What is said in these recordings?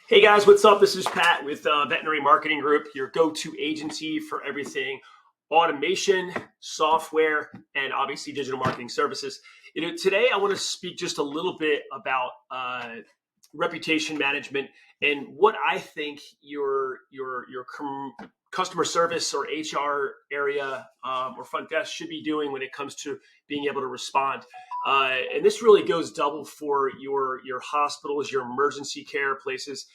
Hey guys, what's up? This is Pat with Veterinary Marketing Group, your go-to agency for everything automation, software, and obviously digital marketing services. Today I want to speak just a little bit about reputation management and what I think your customer service or HR area or front desk should be doing when it comes to being able to respond. And this really goes double for your hospitals, your emergency care places,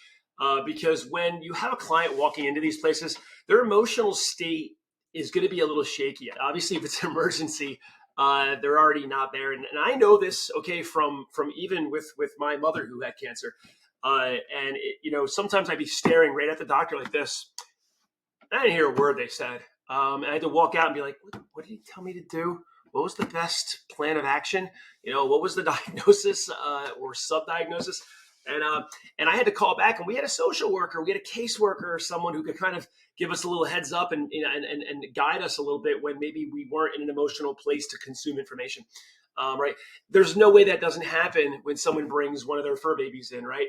because when you have a client walking into these places, their emotional state is going to be a little shaky. Obviously, if it's an emergency, they're already not there, and I know this, okay, from even with my mother who had cancer, and sometimes I'd be staring right at the doctor like this. I didn't hear a word they said. And I had to walk out and be like, what did he tell me to do? What was the best plan of action? What was the diagnosis or sub-diagnosis? And I had to call back, and we had a social worker, we had a caseworker, or someone who could kind of give us a little heads up and guide us a little bit when maybe we weren't in an emotional place to consume information. Right? There's no way that doesn't happen when someone brings one of their fur babies in, right?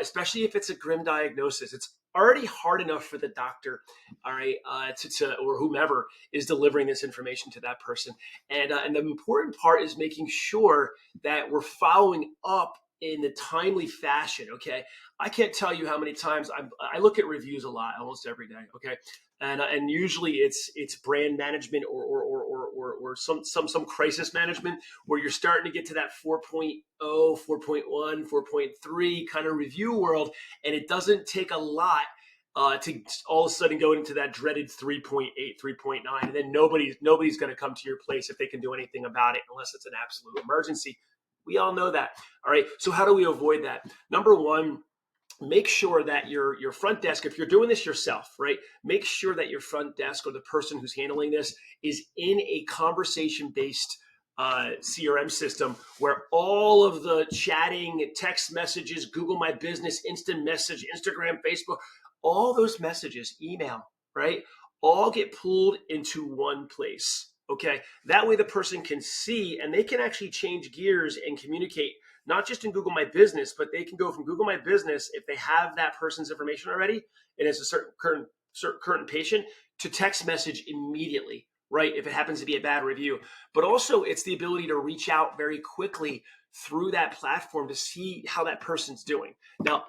Especially if it's a grim diagnosis. It's already hard enough for the doctor, all right, to or whomever is delivering this information to that person. And the important part is making sure that we're following up in the timely fashion. Okay, I can't tell you how many times I look at reviews a lot, almost every day. Okay, and usually it's brand management or some crisis management where you're starting to get to that 4.0, 4.1, 4.3 kind of review world, and it doesn't take a lot to all of a sudden go into that dreaded 3.8, 3.9, and then nobody's going to come to your place if they can do anything about it unless it's an absolute emergency. We all know that. All right. So how do we avoid that? Number one, make sure that your front desk, if you're doing this yourself, right, make sure that your front desk or the person who's handling this is in a conversation-based CRM system where all of the chatting, text messages, Google My Business, instant message, Instagram, Facebook, all those messages, email, right, all get pulled into one place. Okay, that way the person can see and they can actually change gears and communicate not just in Google My Business, but they can go from Google My Business if they have that person's information already and it's a certain current patient to text message immediately, right? If it happens to be a bad review, but also it's the ability to reach out very quickly through that platform to see how that person's doing. Now,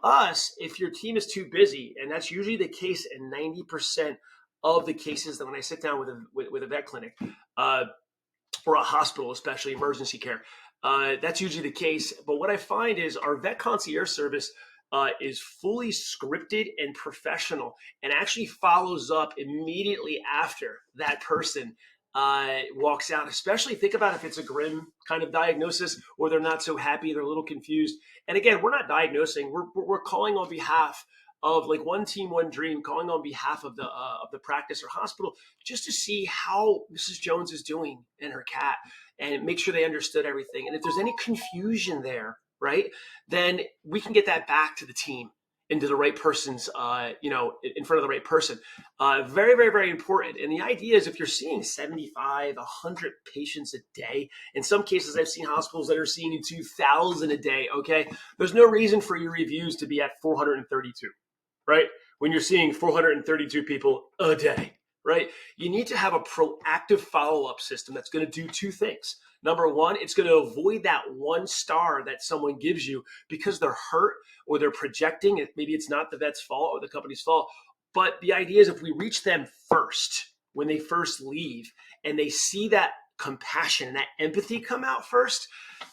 if your team is too busy, and that's usually the case in 90% of the cases that when I sit down with a vet clinic or a hospital, especially emergency care, that's usually the case. But what I find is our Vet Concierge service is fully scripted and professional and actually follows up immediately after that person walks out. Especially think about if it's a grim kind of diagnosis or they're not so happy, they're a little confused. And again, we're not diagnosing, we're calling on behalf of like one team, one dream, calling on behalf of the practice or hospital just to see how Mrs. Jones is doing and her cat and make sure they understood everything. And if there's any confusion there, right, then we can get that back to the team into the right person's, in front of the right person. Very, very, very important. And the idea is if you're seeing 75, 100 patients a day, in some cases I've seen hospitals that are seeing 2,000 a day, okay, there's no reason for your reviews to be at 432. Right? When you're seeing 432 people a day, right? You need to have a proactive follow-up system that's going to do two things. Number one, it's going to avoid that one star that someone gives you because they're hurt or they're projecting it. Maybe it's not the vet's fault or the company's fault. But the idea is if we reach them first, when they first leave, and they see that compassion and that empathy come out first,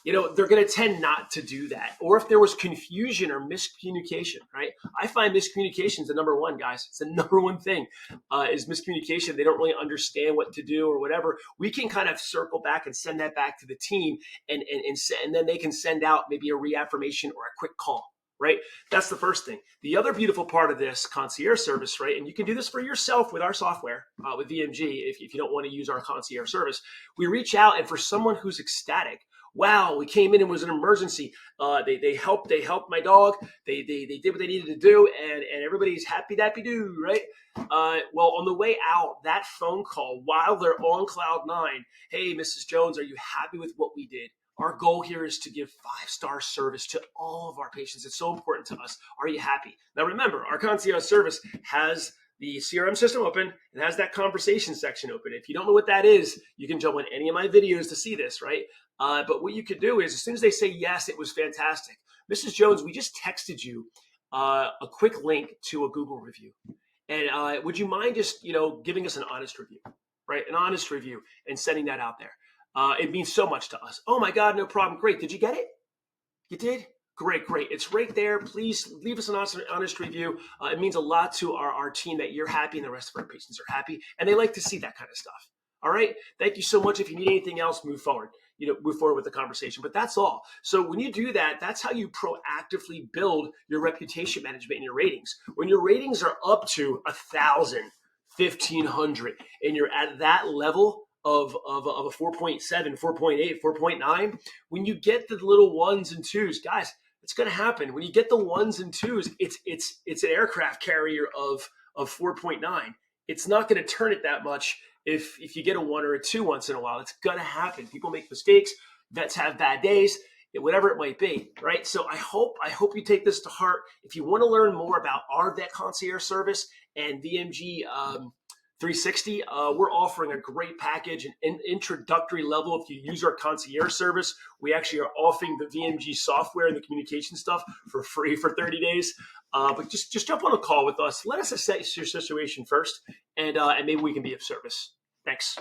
they're going to tend not to do that. Or if there was confusion or miscommunication, right? I find miscommunication is the number one, guys. It's the number one thing is miscommunication. They don't really understand what to do or whatever. We can kind of circle back and send that back to the team and then they can send out maybe a reaffirmation or a quick call. Right? That's the first thing. The other beautiful part of this concierge service, right? And you can do this for yourself with our software, with VMG, if you don't want to use our concierge service. We reach out, and for someone who's ecstatic, wow, we came in and it was an emergency. They helped my dog. They did what they needed to do, and everybody's happy-dappy-doo, right? Well, on the way out, that phone call while they're on cloud nine, hey, Mrs. Jones, are you happy with what we did? Our goal here is to give 5-star service to all of our patients. It's so important to us. Are you happy? Now remember, our concierge service has the CRM system open and has that conversation section open. If you don't know what that is, you can jump on any of my videos to see this, right? But what you could do is, as soon as they say yes, it was fantastic. Mrs. Jones, we just texted you a quick link to a Google review. And would you mind just, giving us an honest review, right? An honest review and sending that out there. It means so much to us. Oh my God, no problem. Great. Did you get it? You did? Great, great. It's right there. Please leave us an honest review. It means a lot to our team that you're happy and the rest of our patients are happy. And they like to see that kind of stuff. All right. Thank you so much. If you need anything else, move forward. Move forward with the conversation. But that's all. So when you do that, that's how you proactively build your reputation management and your ratings. When your ratings are up to 1,000, 1,500, and you're at that level of a 4.7, 4.8, 4.9, when you get the little ones and twos, guys, it's going to happen. When you get the ones and twos, it's an aircraft carrier of 4.9. It's not going to turn it that much if you get a 1 or a 2 once in a while. It's going to happen. People make mistakes. Vets have bad days, whatever it might be, right? So I hope you take this to heart. If you want to learn more about our Vet Concierge service and VMG 360, we're offering a great package, an introductory level. If you use our concierge service, we actually are offering the VMG software and the communication stuff for free for 30 days. But just jump on a call with us. Let us assess your situation first, and maybe we can be of service. Thanks.